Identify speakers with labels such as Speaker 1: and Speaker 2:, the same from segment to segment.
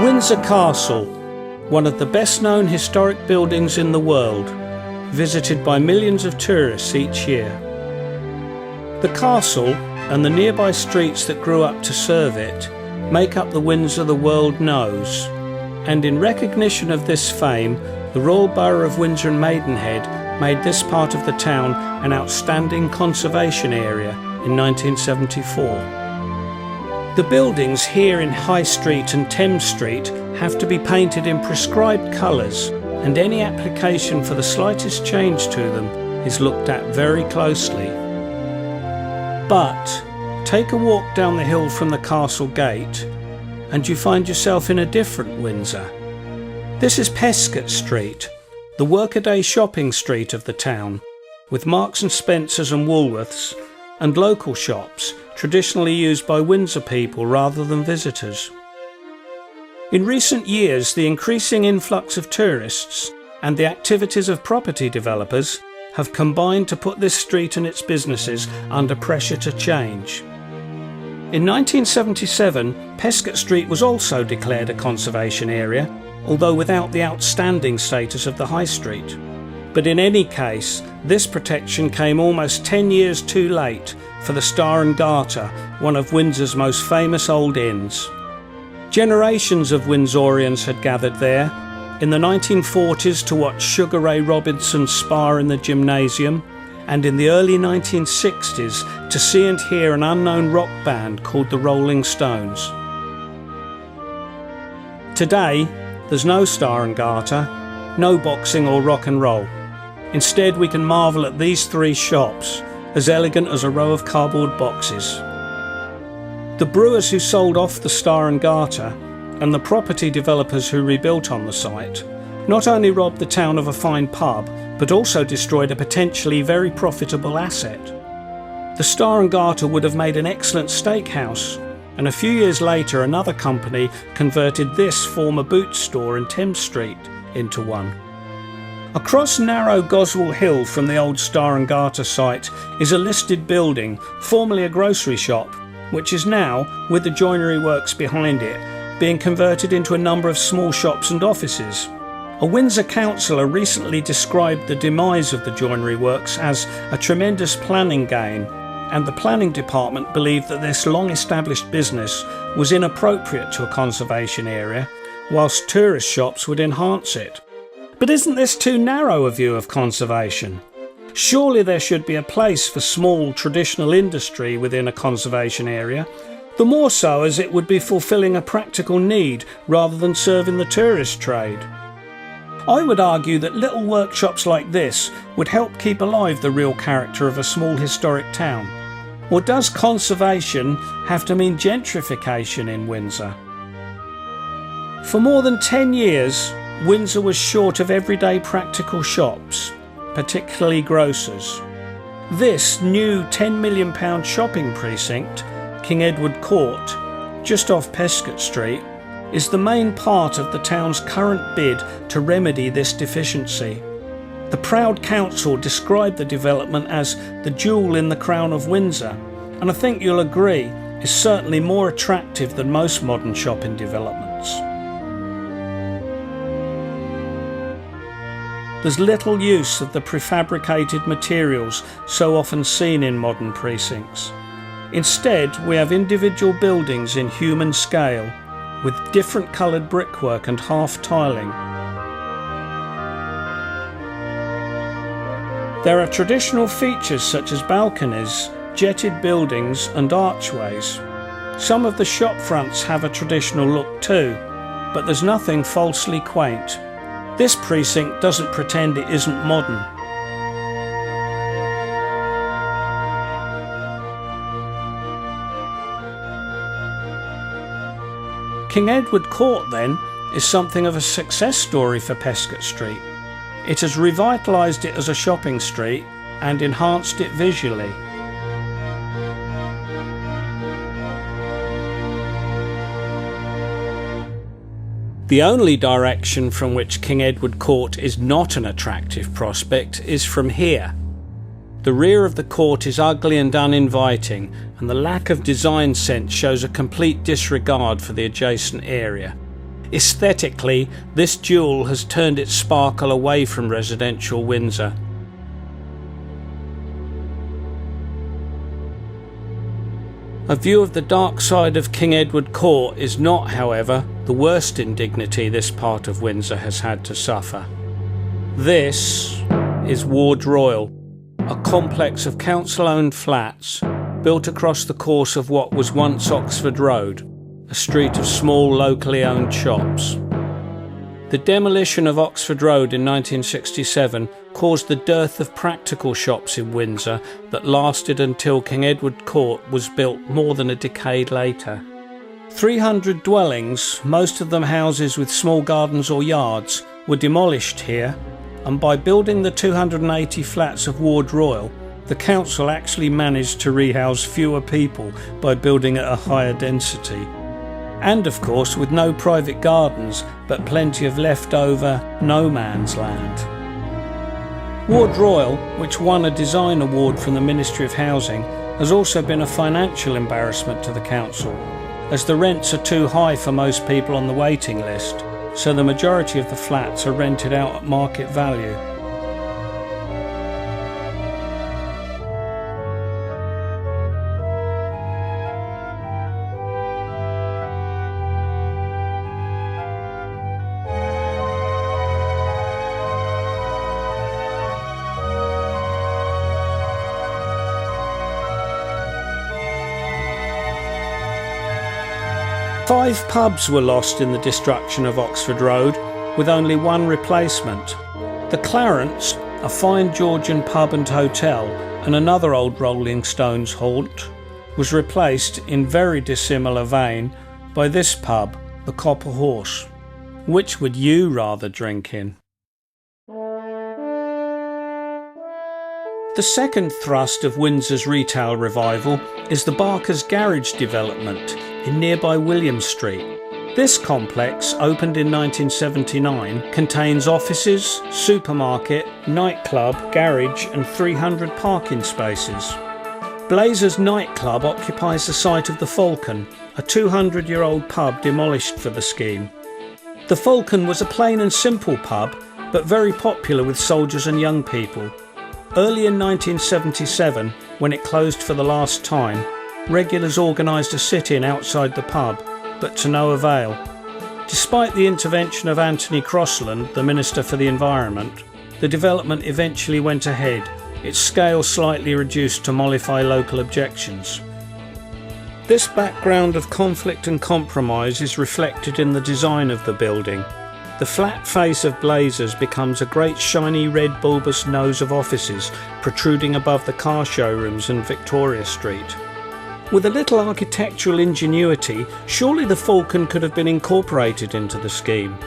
Speaker 1: Windsor Castle, one of the best known historic buildings in the world, visited by millions of tourists each year. The castle and the nearby streets that grew up to serve it make up the Windsor the world knows, and in recognition of this fame, the Royal Borough of Windsor and Maidenhead made this part of the town an outstanding conservation area in 1974. The buildings here in High Street and Thames Street have to be painted in prescribed colours, and any application for the slightest change to them is looked at very closely. But take a walk down the hill from the castle gate and you find yourself in a different Windsor. This is Pesce Street, the workaday shopping street of the town, with Marks and Spencers and Woolworths and local shops traditionally used by Windsor people rather than visitors. In recent years, the increasing influx of tourists and the activities of property developers have combined to put this street and its businesses under pressure to change. In 1977, Pesce Street was also declared a conservation area, although without the outstanding status of the High Street. But in any case, this protection came almost 10 years too late for the Star and Garter, one of Windsor's most famous old inns. Generations of Windsorians had gathered there, in the 1940s to watch Sugar Ray Robinson's spar in the gymnasium, and in the early 1960s to see and hear an unknown rock band called the Rolling Stones. Today, there's no Star and Garter, no boxing or rock and roll. Instead, we can marvel at these three shops, as elegant as a row of cardboard boxes. The brewers who sold off the Star and Garter and the property developers who rebuilt on the site not only robbed the town of a fine pub, but also destroyed a potentially very profitable asset. The Star and Garter would have made an excellent steakhouse, and a few years later another company converted this former boot store in Thames Street into one. Across narrow Goswell Hill from the old Star and Garter site is a listed building, formerly a grocery shop, which is now, with the joinery works behind it, being converted into a number of small shops and offices. A Windsor councillor recently described the demise of the joinery works as a tremendous planning gain, and the planning department believed that this long-established business was inappropriate to a conservation area, whilst tourist shops would enhance it. But isn't this too narrow a view of conservation? Surely there should be a place for small traditional industry within a conservation area, the more so as it would be fulfilling a practical need rather than serving the tourist trade. I would argue that little workshops like this would help keep alive the real character of a small historic town. Or does conservation have to mean gentrification in Windsor? For more than 10 years, Windsor was short of everyday practical shops, particularly grocers. This new £10 million shopping precinct, King Edward Court, just off Pesce Street, is the main part of the town's current bid to remedy this deficiency. The proud council described the development as the jewel in the crown of Windsor, and I think you'll agree is certainly more attractive than most modern shopping developments. There's little use of the prefabricated materials so often seen in modern precincts. Instead, we have individual buildings in human scale, with different coloured brickwork and half tiling. There are traditional features such as balconies, jetted buildings and archways. Some of the shop fronts have a traditional look too, but there's nothing falsely quaint. This precinct doesn't pretend it isn't modern. King Edward Court, then, is something of a success story for Pesce Street. It has revitalised it as a shopping street and enhanced it visually. The only direction from which King Edward Court is not an attractive prospect is from here. The rear of the court is ugly and uninviting, and the lack of design sense shows a complete disregard for the adjacent area. Aesthetically, this jewel has turned its sparkle away from residential Windsor. A view of the dark side of King Edward Court is not, however, the worst indignity this part of Windsor has had to suffer. This is Ward Royal, a complex of council-owned flats built across the course of what was once Oxford Road, a street of small locally owned shops. The demolition of Oxford Road in 1967 caused the dearth of practical shops in Windsor that lasted until King Edward Court was built more than a decade later. 300 dwellings, most of them houses with small gardens or yards, were demolished here, and by building the 280 flats of Ward Royal, the council actually managed to rehouse fewer people by building at a higher density. And of course with no private gardens, but plenty of leftover no man's land. Ward Royal, which won a design award from the Ministry of Housing, has also been a financial embarrassment to the council, as the rents are too high for most people on the waiting list, so the majority of the flats are rented out at market value. Five pubs were lost in the destruction of Oxford Road, with only one replacement. The Clarence, a fine Georgian pub and hotel, and another old Rolling Stones haunt, was replaced in very dissimilar vein by this pub, the Copper Horse. Which would you rather drink in? The second thrust of Windsor's retail revival is the Barker's Garage development in nearby William Street. This complex, opened in 1979, contains offices, supermarket, nightclub, garage and 300 parking spaces. Blazer's nightclub occupies the site of the Falcon, a 200-year-old pub demolished for the scheme. The Falcon was a plain and simple pub, but very popular with soldiers and young people. Early in 1977, when it closed for the last time, regulars organised a sit-in outside the pub, but to no avail. Despite the intervention of Anthony Crossland, the Minister for the Environment, the development eventually went ahead, its scale slightly reduced to mollify local objections. This background of conflict and compromise is reflected in the design of the building. The flat face of Blazers becomes a great shiny red bulbous nose of offices protruding above the car showrooms and Victoria Street. With a little architectural ingenuity, surely the Falcon could have been incorporated into the scheme.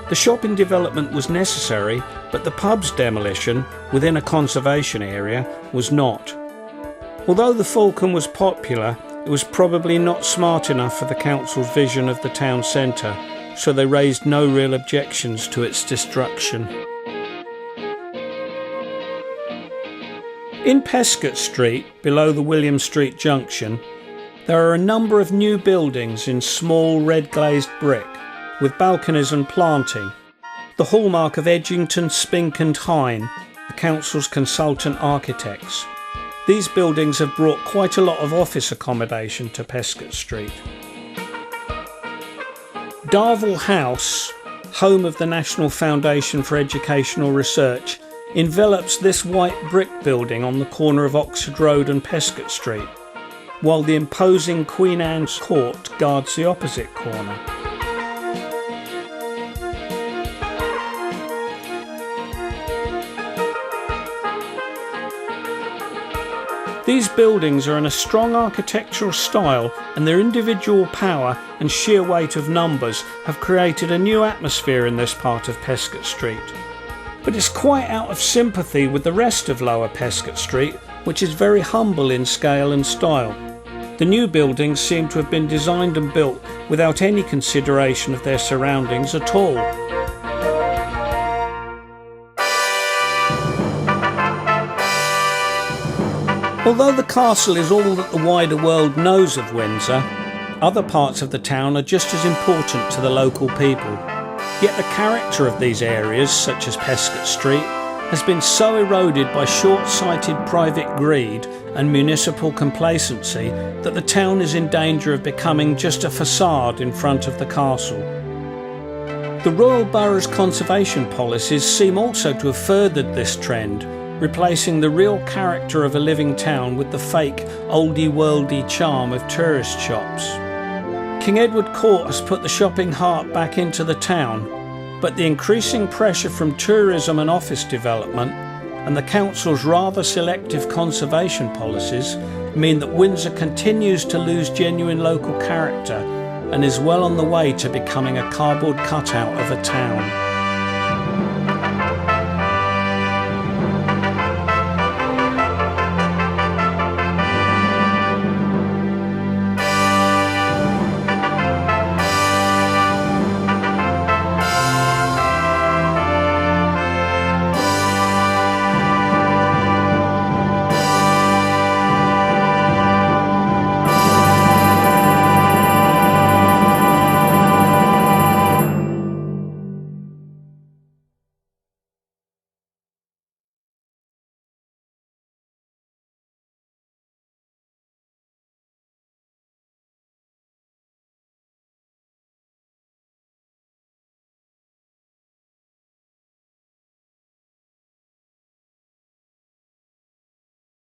Speaker 1: The shopping development was necessary, but the pub's demolition, within a conservation area, was not. Although the Falcon was popular, it was probably not smart enough for the council's vision of the town centre, so they raised no real objections to its destruction. In Pesce Street, below the William Street junction, there are a number of new buildings in small red glazed brick, with balconies and planting, the hallmark of Edgington, Spink and Hine, the council's consultant architects. These buildings have brought quite a lot of office accommodation to Pesce Street. Darvel House, home of the National Foundation for Educational Research, envelops this white brick building on the corner of Oxford Road and Pesce Street, while the imposing Queen Anne's Court guards the opposite corner. These buildings are in a strong architectural style, and their individual power and sheer weight of numbers have created a new atmosphere in this part of Pesce Street. But it's quite out of sympathy with the rest of Lower Pesce Street, which is very humble in scale and style. The new buildings seem to have been designed and built without any consideration of their surroundings at all. Although the castle is all that the wider world knows of Windsor, Other parts of the town are just as important to the local people. Yet the character of these areas, such as Pesce Street, has been so eroded by short-sighted private greed and municipal complacency that the town is in danger of becoming just a facade in front of the castle. The Royal Borough's conservation policies seem also to have furthered this trend, replacing the real character of a living town with the fake oldie-worldy charm of tourist shops. King Edward Court has put the shopping heart back into the town, but the increasing pressure from tourism and office development and the council's rather selective conservation policies mean that Windsor continues to lose genuine local character and is well on the way to becoming a cardboard cutout of a town.